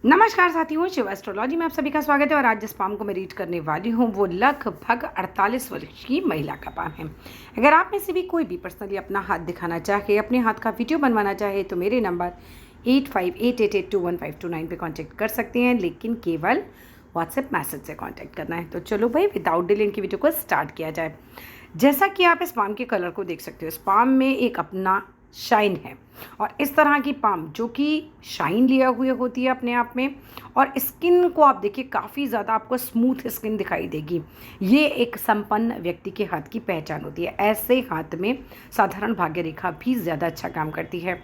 नमस्कार साथियों, शिव एस्ट्रोलॉजी में आप सभी का स्वागत है। और आज जिस पाम को मैं रीड करने वाली हूँ वो लगभग 48 वर्ष की महिला का पाम है। अगर आप में से भी कोई भी पर्सनली अपना हाथ दिखाना चाहे, अपने हाथ का वीडियो बनवाना चाहे तो मेरे नंबर 8588821529 पे कांटेक्ट कर सकते हैं, लेकिन केवल व्हाट्सएप मैसेज से कांटेक्ट करना है। तो चलो भाई, विदाउट डिले इनकी वीडियो को स्टार्ट किया जाए। जैसा कि आप इस पाम के कलर को देख सकते हो, इस पाम में एक अपना शाइन है। और इस तरह की पाम जो कि शाइन लिए हुए होती है अपने आप में, और स्किन को आप देखिए काफ़ी ज़्यादा आपको स्मूथ स्किन दिखाई देगी। ये एक संपन्न व्यक्ति के हाथ की पहचान होती है। ऐसे हाथ में साधारण भाग्य रेखा भी ज़्यादा अच्छा काम करती है।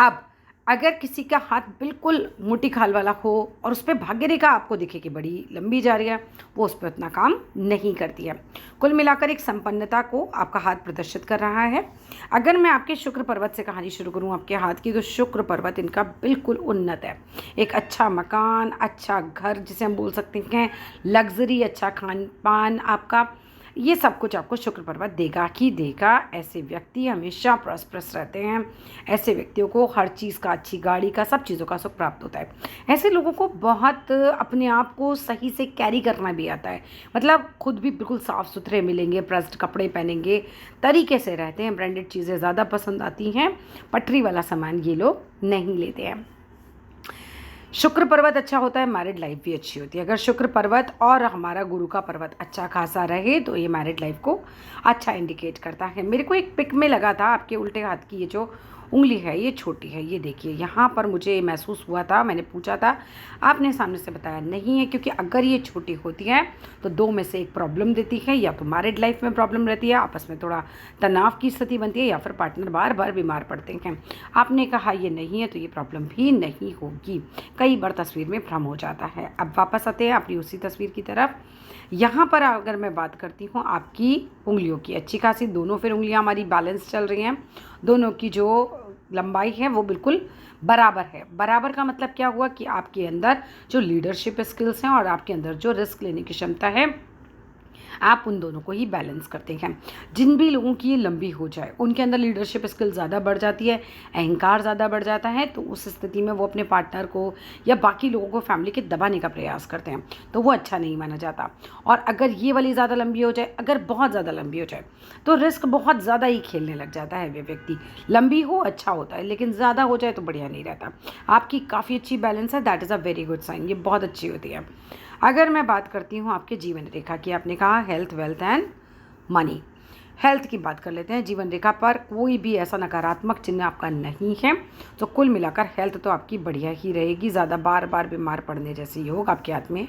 अब अगर किसी का हाथ बिल्कुल मोटी खाल वाला हो और उस पर भाग्य रेखा आपको दिखे कि बड़ी लंबी जा रही है, वो उस पर उतना काम नहीं करती है। कुल मिलाकर एक संपन्नता को आपका हाथ प्रदर्शित कर रहा है। अगर मैं आपके शुक्र पर्वत से कहानी शुरू करूं आपके हाथ की, तो शुक्र पर्वत इनका बिल्कुल उन्नत है। एक अच्छा मकान, अच्छा घर जिसे हम बोल सकते हैं, लग्जरी, अच्छा खान पान, आपका ये सब कुछ आपको शुक्र पर्वत देगा ही देगा। ऐसे व्यक्ति हमेशा प्रॉस्परस रहते हैं। ऐसे व्यक्तियों को हर चीज़ का, अच्छी गाड़ी का, सब चीज़ों का सुख प्राप्त होता है। ऐसे लोगों को बहुत अपने आप को सही से कैरी करना भी आता है। मतलब खुद भी बिल्कुल साफ़ सुथरे मिलेंगे, प्रेस्ड कपड़े पहनेंगे, तरीके से रहते हैं, ब्रांडेड चीज़ें ज़्यादा पसंद आती हैं, पटरी वाला सामान ये लोग नहीं लेते हैं। शुक्र पर्वत अच्छा होता है, मैरिड लाइफ भी अच्छी होती है। अगर शुक्र पर्वत और हमारा गुरु का पर्वत अच्छा खासा रहे तो ये मैरिड लाइफ को अच्छा इंडिकेट करता है। मेरे को एक पिक में लगा था आपके उल्टे हाथ की ये जो उंगली है ये छोटी है, ये देखिए यहाँ पर मुझे महसूस हुआ था। मैंने पूछा था, आपने सामने से बताया नहीं है, क्योंकि अगर ये छोटी होती है तो दो में से एक प्रॉब्लम देती है। या तो मैरिड लाइफ में प्रॉब्लम रहती है, आपस में थोड़ा तनाव की स्थिति बनती है, या फिर पार्टनर बार बार बीमार पड़ते हैं। आपने कहा ये नहीं है तो ये प्रॉब्लम भी नहीं होगी। कई बार तस्वीर में भ्रम हो जाता है। अब वापस आते हैं अपनी उसी तस्वीर की तरफ। यहाँ पर अगर मैं बात करती हूँ आपकी उंगलियों की, अच्छी खासी दोनों फिर उंगलियाँ हमारी बैलेंस चल रही हैं। दोनों की जो लंबाई है वो बिल्कुल बराबर है। बराबर का मतलब क्या हुआ कि आपके अंदर जो लीडरशिप स्किल्स हैं और आपके अंदर जो रिस्क लेने की क्षमता है, आप उन दोनों को ही बैलेंस करते हैं। जिन भी लोगों की ये लंबी हो जाए उनके अंदर लीडरशिप स्किल ज़्यादा बढ़ जाती है, अहंकार ज़्यादा बढ़ जाता है, तो उस स्थिति में वो अपने पार्टनर को या बाकी लोगों को फैमिली के दबाने का प्रयास करते हैं, तो वो अच्छा नहीं माना जाता। और अगर ये वाली ज़्यादा लंबी हो जाए, अगर बहुत ज़्यादा लंबी हो जाए, तो रिस्क बहुत ज़्यादा ही खेलने लग जाता है वो व्यक्ति। लंबी हो अच्छा होता है, लेकिन ज़्यादा हो जाए तो बढ़िया नहीं रहता। आपकी काफ़ी अच्छी बैलेंस है, that is a very good sign, ये बहुत अच्छी होती है। अगर मैं बात करती हूँ आपके जीवन रेखा की, आपने कहा health, wealth and money. Health की बात कर लेते हैं। जीवन रेखा पर कोई भी ऐसा नकारात्मक चिन्ह आपका नहीं है, तो कुल मिलाकर हेल्थ तो आपकी बढ़िया ही रहेगी। ज़्यादा बार बार बीमार पड़ने जैसे योग आपके हाथ में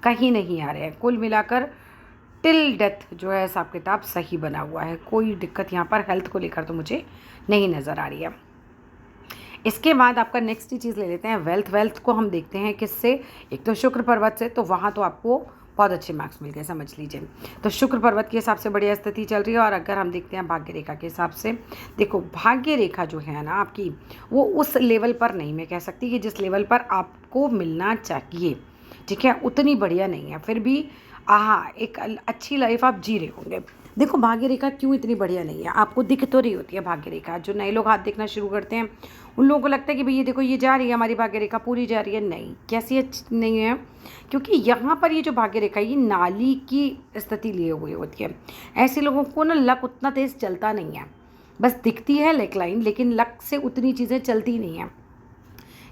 कहीं नहीं आ रहे हैं। कुल मिलाकर टिल डेथ जो है हिसाब किताब सही बना हुआ है। कोई दिक्कत यहाँ पर हेल्थ को लेकर तो मुझे नहीं नज़र आ रही है। इसके बाद आपका नेक्स्ट ही चीज़ ले लेते हैं वेल्थ। वेल्थ को हम देखते हैं किससे, एक तो शुक्र पर्वत से, तो वहाँ तो आपको बहुत अच्छे मार्क्स मिल गए समझ लीजिए। तो शुक्र पर्वत के हिसाब से बढ़िया स्थिति चल रही है। और अगर हम देखते हैं भाग्य रेखा के हिसाब से, देखो भाग्य रेखा जो है ना आपकी, वो उस लेवल पर नहीं, मैं कह सकती कि जिस लेवल पर आपको मिलना चाहिए, ठीक है, उतनी बढ़िया नहीं है। फिर भी एक अच्छी लाइफ आप जी रहे होंगे। देखो भाग्य रेखा क्यों इतनी बढ़िया नहीं है, आपको दिख तो रही होती है भाग्य रेखा। जो नए लोग हाथ देखना शुरू करते हैं उन लोगों को लगता है कि भाई ये देखो ये जा रही है, हमारी भाग्य रेखा पूरी जा रही है। नहीं, कैसी अच्छी नहीं है, क्योंकि यहाँ पर ये जो भाग्य रेखा ये नाली की स्थिति लिए हुई होती है। ऐसे लोगों को ना लक उतना तेज़ चलता नहीं है, बस दिखती है लेक लाइन, लेकिन लक से उतनी चीज़ें चलती नहीं हैं।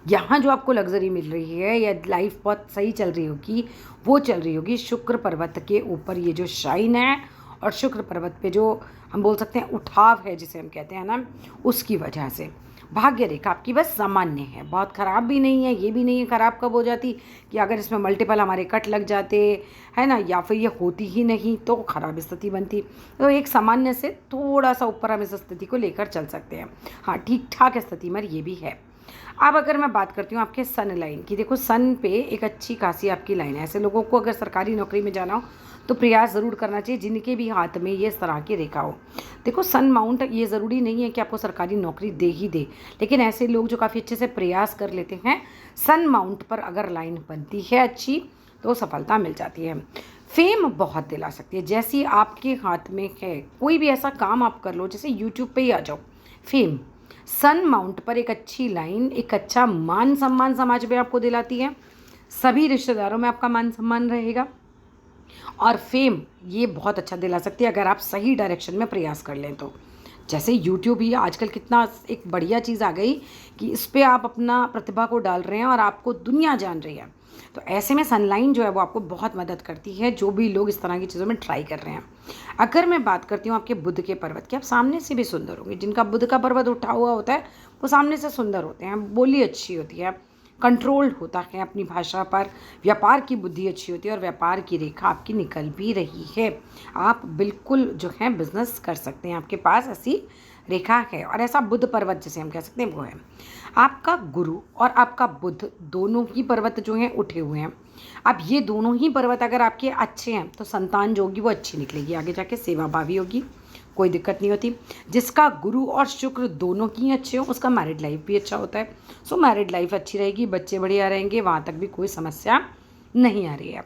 यहाँ जो आपको लग्जरी मिल रही है या लाइफ बहुत सही चल रही होगी, वो चल रही होगी शुक्र पर्वत के ऊपर। ये जो शाइन है और शुक्र पर्वत पे जो हम बोल सकते हैं उठाव है, जिसे हम कहते हैं ना, उसकी वजह से भाग्य रेखा आपकी बस सामान्य है, बहुत ख़राब भी नहीं है। ये भी नहीं है ख़राब कब हो जाती कि अगर इसमें मल्टीपल हमारे कट लग जाते है ना, या फिर ये होती ही नहीं तो ख़राब स्थिति बनती। तो एक सामान्य से थोड़ा सा ऊपर हम इस स्थिति को लेकर चल सकते हैं। हाँ, ठीक ठाक स्थिति में ये भी है। अब अगर मैं बात करती हूँ आपके सन लाइन की, देखो सन पे एक अच्छी खासी आपकी लाइन है। ऐसे लोगों को अगर सरकारी नौकरी में जाना हो तो प्रयास ज़रूर करना चाहिए, जिनके भी हाथ में ये इस तरह की रेखा हो। देखो सन माउंट ये ज़रूरी नहीं है कि आपको सरकारी नौकरी दे ही दे, लेकिन ऐसे लोग जो काफ़ी अच्छे से प्रयास कर लेते हैं, सन माउंट पर अगर लाइन बनती है अच्छी तो सफलता मिल जाती है। फेम बहुत दिला सकती है, जैसी आपके हाथ में है। कोई भी ऐसा काम आप कर लो, जैसे यूट्यूब पे ही आ जाओ, फेम सन माउंट पर एक अच्छी लाइन एक अच्छा मान सम्मान समाज में आपको दिलाती है। सभी रिश्तेदारों में आपका मान सम्मान रहेगा। और फेम ये बहुत अच्छा दिला सकती है अगर आप सही डायरेक्शन में प्रयास कर लें तो। जैसे यूट्यूब ही आजकल कितना एक बढ़िया चीज़ आ गई कि इस पे आप अपना प्रतिभा को डाल रहे हैं और आपको दुनिया जान रही है। तो ऐसे में सनलाइन जो है वो आपको बहुत मदद करती है, जो भी लोग इस तरह की चीज़ों में ट्राई कर रहे हैं। अगर मैं बात करती हूँ आपके बुध के पर्वत की, आप सामने से भी सुंदर होंगे। जिनका बुध का पर्वत उठा हुआ होता है वो सामने से सुंदर होते हैं, बोली अच्छी होती है, कंट्रोल्ड होता है अपनी भाषा पर, व्यापार की बुद्धि अच्छी होती है और व्यापार की रेखा आपकी निकल भी रही है। आप बिल्कुल जो है बिजनेस कर सकते हैं, आपके पास ऐसी रेखा है और ऐसा बुध पर्वत जिसे हम कह सकते हैं वो है। आपका गुरु और आपका बुध दोनों ही पर्वत जो हैं उठे हुए हैं। अब ये दोनों ही पर्वत अगर आपके अच्छे हैं तो संतान जो होगी वो अच्छी निकलेगी, आगे जाके सेवा भावी होगी, कोई दिक्कत नहीं होती। जिसका गुरु और शुक्र दोनों ही अच्छे हों उसका मैरिड लाइफ भी अच्छा होता है। सो मैरिड लाइफ अच्छी रहेगी, बच्चे बढ़िया रहेंगे, वहाँ तक भी कोई समस्या नहीं आ रही है।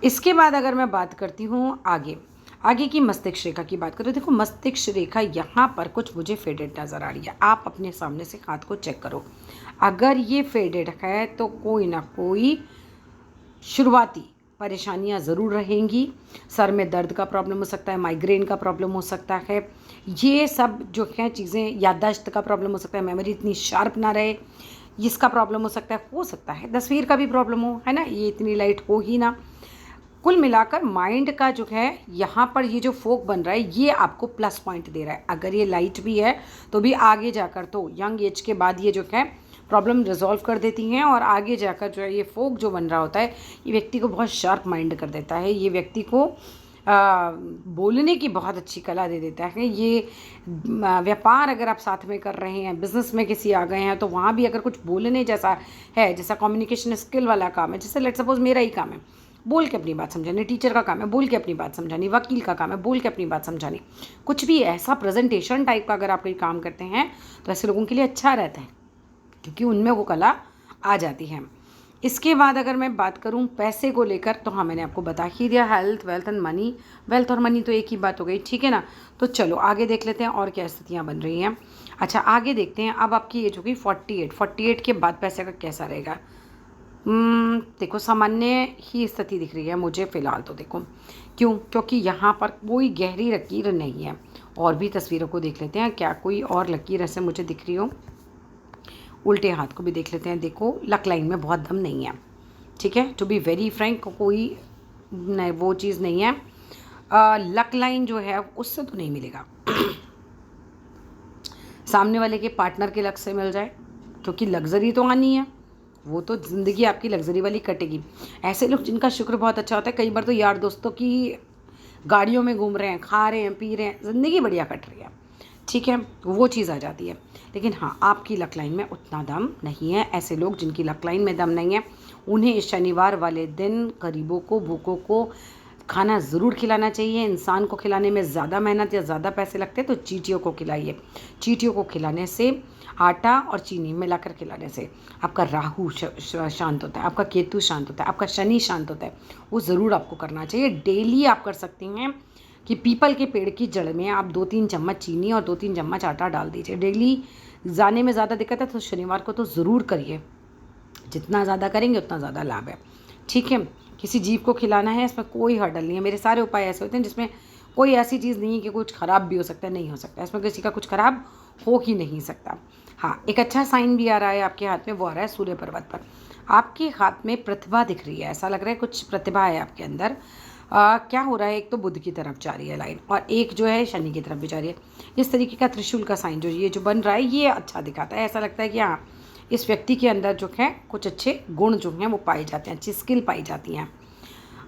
इसके बाद अगर मैं बात करती हूँ आगे की मस्तिष्क रेखा की बात करें, देखो मस्तिष्क रेखा यहाँ पर कुछ मुझे फेडेड नज़र आ रही है। आप अपने सामने से हाथ को चेक करो, अगर ये फेडेड है तो कोई ना कोई शुरुआती परेशानियां ज़रूर रहेंगी। सर में दर्द का प्रॉब्लम हो सकता है, माइग्रेन का प्रॉब्लम हो सकता है, ये सब जो हैं चीज़ें, याददाश्त का प्रॉब्लम हो सकता है, मेमोरी इतनी शार्प ना रहे इसका प्रॉब्लम हो सकता है तस्वीर का भी प्रॉब्लम हो, है ना, ये इतनी लाइट हो ही ना। कुल मिलाकर माइंड का जो है यहाँ पर ये जो फोक बन रहा है ये आपको प्लस पॉइंट दे रहा है। अगर ये लाइट भी है तो भी आगे जाकर तो यंग एज के बाद ये जो है प्रॉब्लम रिजॉल्व कर देती हैं और आगे जाकर जो है ये फोक जो बन रहा होता है ये व्यक्ति को बहुत शार्प माइंड कर देता है, ये व्यक्ति को बोलने की बहुत अच्छी कला दे देता है। ये व्यापार अगर आप साथ में कर रहे हैं, बिजनेस में किसी आ गए हैं तो वहाँ भी अगर कुछ बोलने जैसा है, जैसा कम्युनिकेशन स्किल वाला काम है, जैसे लेट सपोज मेरा ही काम है बोल के अपनी बात समझानी, टीचर का काम है बोल के अपनी बात समझानी, वकील का काम है बोल के अपनी बात समझानी, कुछ भी ऐसा प्रेजेंटेशन टाइप का अगर आप कोई काम करते हैं तो ऐसे लोगों के लिए अच्छा रहता है क्योंकि उनमें वो कला आ जाती है। इसके बाद अगर मैं बात करूं पैसे को लेकर तो हाँ मैंने आपको बता ही दिया, health wealth and money, wealth और मनी तो एक ही बात हो गई, ठीक है ना। तो चलो आगे देख लेते हैं और क्या स्थितियाँ बन रही हैं। अच्छा आगे देखते हैं, अब आपकी एज होगी 48 के बाद पैसे का कैसा रहेगा। देखो सामान्य ही स्थिति दिख रही है मुझे फ़िलहाल तो। देखो क्योंकि यहाँ पर कोई गहरी लकीर नहीं है। और भी तस्वीरों को देख लेते हैं, क्या कोई और लकीर ऐसे मुझे दिख रही हो। उल्टे हाथ को भी देख लेते हैं, देखो लक लाइन में बहुत दम नहीं है, ठीक है, टू बी वेरी फ्रैंक कोई नहीं वो चीज़ नहीं है। लक लाइन जो है उससे तो नहीं मिलेगा। सामने वाले के पार्टनर के लक से मिल जाए क्योंकि लग्जरी तो आनी है, वो तो ज़िंदगी आपकी लग्जरी वाली कटेगी। ऐसे लोग जिनका शुक्र बहुत अच्छा होता है, कई बार तो यार दोस्तों की गाड़ियों में घूम रहे हैं, खा रहे हैं, पी रहे हैं, ज़िंदगी बढ़िया कट रही है, ठीक है, वो चीज़ आ जाती है। लेकिन हाँ आपकी लक लाइन में उतना दम नहीं है। ऐसे लोग जिनकी लक लाइन में दम नहीं है उन्हें इस शनिवार वाले दिन गरीबों को, भूखों को खाना ज़रूर खिलाना चाहिए। इंसान को खिलाने में ज़्यादा मेहनत या ज़्यादा पैसे लगते हैं तो चींटियों को खिलाइए। चींटियों को खिलाने से, आटा और चीनी मिलाकर खिलाने से आपका राहु शांत होता है, आपका केतु शांत होता है, आपका शनि शांत होता है। वो ज़रूर आपको करना चाहिए। डेली आप कर सकते हैं कि पीपल के पेड़ की जड़ में आप 2-3 चम्मच चीनी और 2-3 चम्मच आटा डाल दीजिए। डेली जाने में ज़्यादा दिक्कत है तो शनिवार को तो ज़रूर करिए, जितना ज़्यादा करेंगे उतना ज़्यादा लाभ है, ठीक है। किसी जीव को खिलाना है, इसमें कोई हर्डल नहीं है। मेरे सारे उपाय ऐसे होते हैं जिसमें कोई ऐसी चीज़ नहीं है कि कुछ ख़राब भी हो सकता है, नहीं हो सकता, इसमें किसी का कुछ ख़राब हो ही नहीं सकता। हाँ एक अच्छा साइन भी आ रहा है आपके हाथ में, वो आ रहा है सूर्य पर्वत पर। आपके हाथ में प्रतिभा दिख रही है, ऐसा लग रहा है कुछ प्रतिभा है आपके अंदर। क्या हो रहा है, एक तो बुध की तरफ जा रही है लाइन और एक जो है शनि की तरफ भी जा रही है। इस तरीके का त्रिशूल का साइन जो ये जो बन रहा है ये अच्छा दिखाता है। ऐसा लगता है कि हाँ इस व्यक्ति के अंदर जो है कुछ अच्छे गुण जो हैं वो पाए जाते हैं, अच्छी स्किल पाई जाती हैं।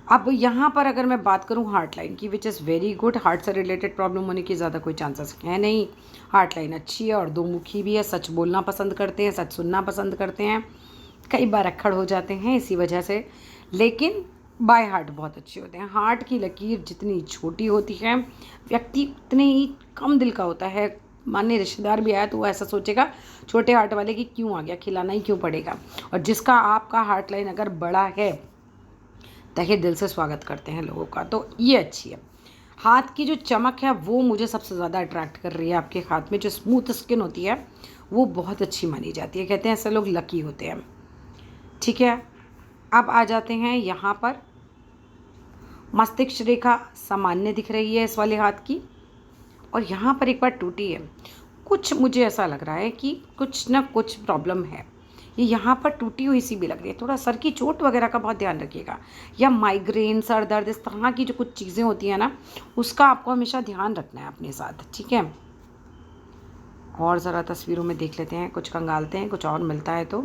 अब यहाँ पर अगर मैं बात करूँ हार्ट लाइन की, which is very good. Heart से रिलेटेड प्रॉब्लम होने की ज़्यादा कोई चांसेस है नहीं। हार्ट लाइन अच्छी है और दो मुखी भी है, सच बोलना पसंद करते हैं, सच सुनना पसंद करते हैं, कई बार अक्खड़ हो जाते हैं इसी वजह से, लेकिन बाय हार्ट बहुत अच्छे होते हैं। हार्ट की लकीर जितनी छोटी होती है व्यक्ति उतने ही कम दिल का होता है। माने रिश्तेदार भी आया तो वो ऐसा सोचेगा छोटे हार्ट वाले की क्यों आ गया, खिलाना ही क्यों पड़ेगा। और जिसका आपका हार्ट लाइन अगर बड़ा है तहे दिल से स्वागत करते हैं लोगों का, तो ये अच्छी है। हाथ की जो चमक है वो मुझे सबसे ज़्यादा अट्रैक्ट कर रही है। आपके हाथ में जो स्मूथ स्किन होती है वो बहुत अच्छी मानी जाती है। कहते हैं ऐसे लोग लकी होते हैं। ठीक है, अब आ जाते हैं यहाँ पर। मस्तिष्क रेखा सामान्य दिख रही है इस वाले हाथ की, और यहाँ पर एक बार टूटी है। कुछ मुझे ऐसा लग रहा है कि कुछ ना कुछ प्रॉब्लम है। ये यहाँ पर टूटी हुई सी भी लग रही है। थोड़ा सर की चोट वगैरह का बहुत ध्यान रखिएगा, या माइग्रेन, सर दर्द, इस तरह की जो कुछ चीज़ें होती हैं ना, उसका आपको हमेशा ध्यान रखना है अपने साथ। ठीक है, और ज़रा तस्वीरों में देख लेते हैं, कुछ कंगालते हैं, कुछ और मिलता है तो।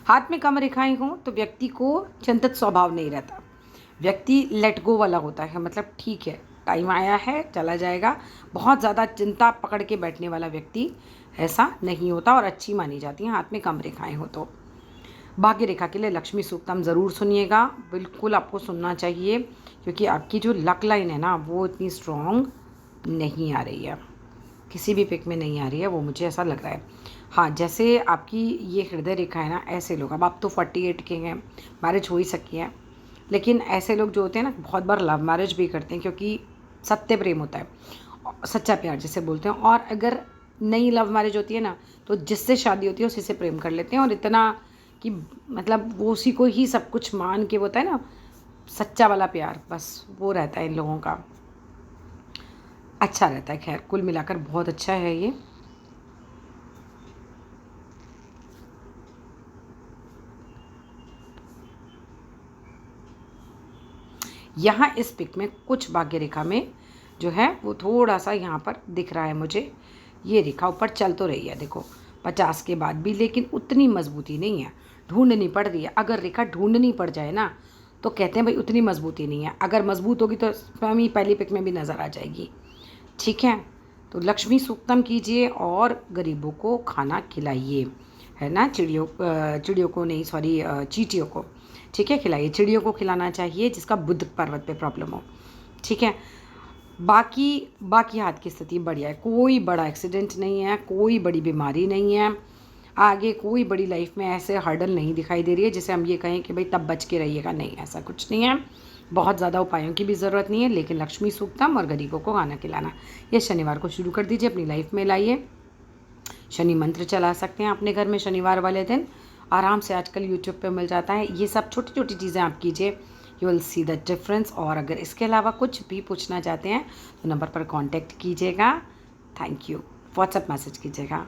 हाथ में कम रेखाएं हों तो व्यक्ति को चिंतित स्वभाव नहीं रहता। व्यक्ति लेट गो वाला होता है, मतलब ठीक है, टाइम आया है, चला जाएगा। बहुत ज़्यादा चिंता पकड़ के बैठने वाला व्यक्ति ऐसा नहीं होता, और अच्छी मानी जाती हैं हाथ में कम रेखाएं हो तो। भाग्य रेखा के लिए लक्ष्मी सूक्तम ज़रूर सुनिएगा, बिल्कुल आपको सुनना चाहिए, क्योंकि आपकी जो लक लाइन है ना वो इतनी स्ट्रॉन्ग नहीं आ रही है, किसी भी पिक में नहीं आ रही है, वो मुझे ऐसा लग रहा है। हाँ, जैसे आपकी ये हृदय रेखा है ना, ऐसे लोग, अब आप तो 48 के हैं, मैरिज हो ही सकी है, लेकिन ऐसे लोग जो होते हैं ना बहुत बार लव मैरिज भी करते हैं, क्योंकि सत्य प्रेम होता है, सच्चा प्यार जिसे बोलते हैं। और अगर नई लव मैरिज होती है ना, तो जिससे शादी होती है उसी से प्रेम कर लेते हैं, और इतना कि मतलब वो उसी को ही सब कुछ मान के, होता है ना सच्चा वाला प्यार, बस वो रहता है इन लोगों का। अच्छा रहता है, खैर कुल मिलाकर बहुत अच्छा है ये। यहाँ इस पिक में कुछ भाग्य रेखा में जो है वो थोड़ा सा यहाँ पर दिख रहा है मुझे। ये रेखा ऊपर चल तो रही है, देखो 50 के बाद भी, लेकिन उतनी मजबूती नहीं है, ढूंढनी पड़ रही है। अगर रेखा ढूंढनी पड़ जाए ना तो कहते हैं भाई उतनी मजबूती नहीं है, अगर मजबूत होगी तो स्वयं ही पहली पिक में भी नज़र आ जाएगी। ठीक है, तो लक्ष्मी सूक्तम कीजिए और गरीबों को खाना खिलाइए, है ना, चिड़ियों को नहीं, सॉरी, चींटियों को। ठीक है, खिलाइए, चिड़ियों को खिलाना चाहिए जिसका बुध पर्वत पे प्रॉब्लम हो। ठीक है, बाकी हाथ की स्थिति बढ़िया है, कोई बड़ा एक्सीडेंट नहीं है, कोई बड़ी बीमारी नहीं है, आगे कोई बड़ी लाइफ में ऐसे हर्डल नहीं दिखाई दे रही है जिसे हम ये कहें कि भाई तब बच के रहिएगा, नहीं, ऐसा कुछ नहीं है। बहुत ज़्यादा उपायों की भी ज़रूरत नहीं है, लेकिन लक्ष्मी सूक्तम और गरीबों को खाना खिलाना ये शनिवार को शुरू कर दीजिए, अपनी लाइफ में लाइए। शनि मंत्र चला सकते हैं अपने घर में शनिवार वाले दिन, आराम से आजकल यूट्यूब पे मिल जाता है। ये सब छोटी छोटी चीज़ें आप कीजिए, you will see the difference. और अगर इसके अलावा कुछ भी पूछना चाहते हैं तो नंबर पर कांटेक्ट कीजिएगा। थैंक यू, व्हाट्सएप मैसेज कीजिएगा।